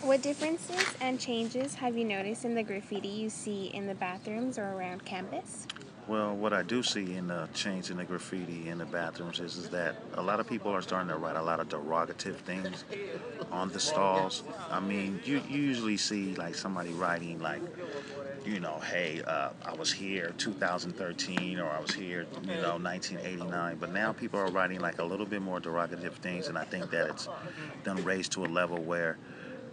What differences and changes have you noticed in the graffiti you see in the bathrooms or around campus? Well, what I do see in the change in the graffiti in the bathrooms is that a lot of people are starting to write a lot of derogative things on the stalls. I mean, you usually see like somebody writing like, hey, I was here 2013 or I was here, 1989. But now people are writing like a little bit more derogative things, and I think that it's done raised to a level where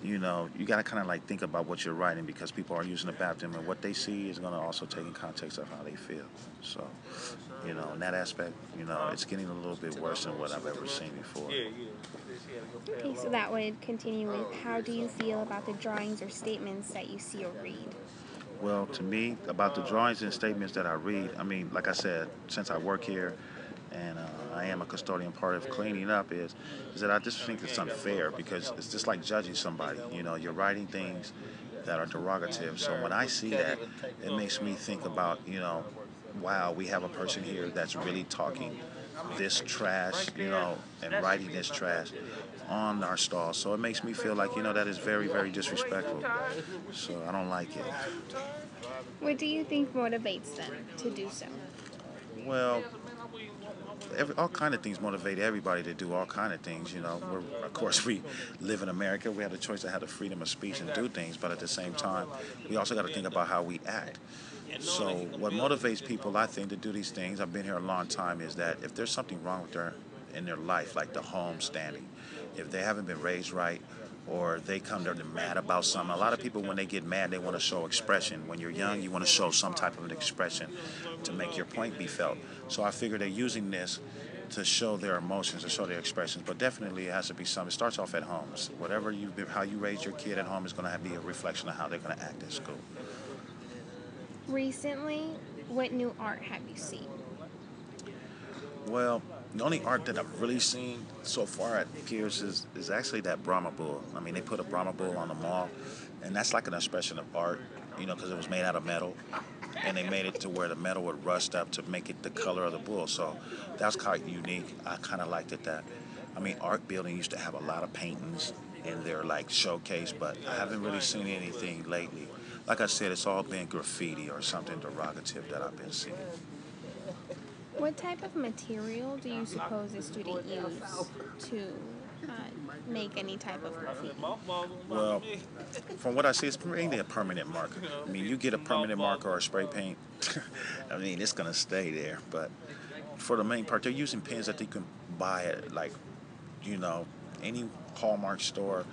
you got to kind of like think about what you're writing because people are using the bathroom and what they see is going to also take in context of how they feel. So, in that aspect, it's getting a little bit worse than what I've ever seen before. Okay, so that would continue with how do you feel about the drawings or statements that you see or read? Well, to me, about the drawings and statements that I read, I mean, like I said, since I work here and I am a custodian, part of cleaning up is that I just think it's unfair because it's just like judging somebody. You're writing things that are derogative. So when I see that, it makes me think about, wow, we have a person here that's really talking this trash, and writing this trash on our stall. So it makes me feel like, that is very, very disrespectful. So I don't like it. What do you think motivates them to do so? Well, all kind of things motivate everybody to do all kind of things. Of course, we live in America. We have the choice to have the freedom of speech and do things, but at the same time, we also got to think about how we act. So, what motivates people, I think, to do these things, I've been here a long time, is that if there's something wrong with in their life, like the home standing, if they haven't been raised right, or they come there mad about something. A lot of people, when they get mad, they want to show expression. When you're young, you want to show some type of an expression to make your point be felt. So I figure they're using this to show their emotions, to show their expressions. But definitely, it has to be something. It starts off at home. Whatever how you raise your kid at home is going to be a reflection of how they're going to act at school. Recently, what new art have you seen? Well, the only art that I've really seen so far at Pierce is actually that Brahma Bull. I mean, they put a Brahma Bull on the mall, and that's like an expression of art, because it was made out of metal, and they made it to where the metal would rust up to make it the color of the bull. So that's quite unique. I kind of liked it that. I mean, art building used to have a lot of paintings in their like showcase, but I haven't really seen anything lately. Like I said, it's all been graffiti or something derogative that I've been seeing. What type of material do you suppose a student use to make any type of graffiti? Well, from what I see, it's mainly a permanent marker. I mean, you get a permanent marker or a spray paint, I mean, it's going to stay there. But for the main part, they're using pens that they can buy at, like, you know, any Hallmark store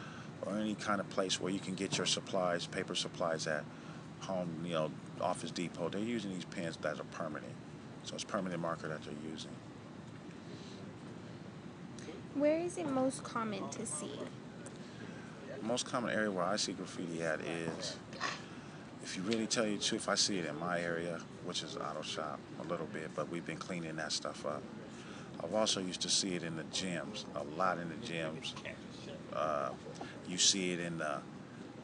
or any kind of place where you can get your supplies, paper supplies at home, Office Depot. They're using these pens that are permanent. So it's permanent marker that they're using. Where is it most common to see? The most common area where I see graffiti at is, if you really tell you the truth, I see it in my area, which is auto shop a little bit, but we've been cleaning that stuff up. I've also used to see it in the gyms, a lot in the gyms. You see it in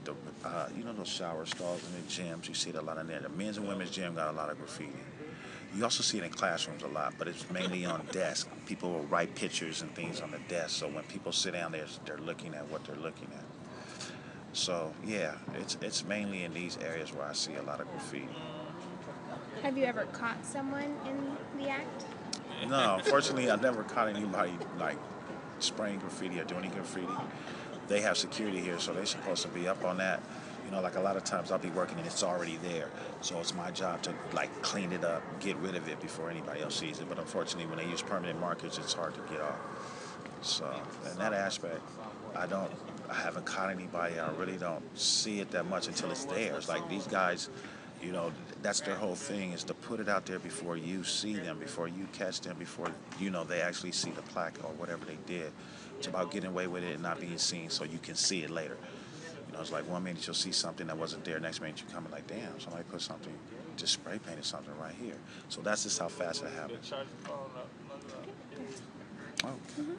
those shower stalls in the gyms. You see it a lot in there. The men's and women's gym got a lot of graffiti. You also see it in classrooms a lot, but it's mainly on desks. People will write pictures and things on the desk, so when people sit down there, they're looking at what they're looking at. So yeah, it's mainly in these areas where I see a lot of graffiti. Have you ever caught someone in the act? No, unfortunately, I never caught anybody like spraying graffiti or doing graffiti. They have security here, so they're supposed to be up on that. Like a lot of times I'll be working and it's already there. So it's my job to like clean it up, get rid of it before anybody else sees it. But unfortunately, when they use permanent markers, it's hard to get off. So in that aspect, I haven't caught anybody. I really don't see it that much until it's there. It's like these guys, that's their whole thing, is to put it out there before you see them, before you catch them, before, they actually see the plaque or whatever they did. It's about getting away with it and not being seen so you can see it later. It's like one minute you'll see something that wasn't there, next minute you come and like, damn, somebody put something, just spray painted something right here. So that's just how fast it happens. Oh. Mm-hmm.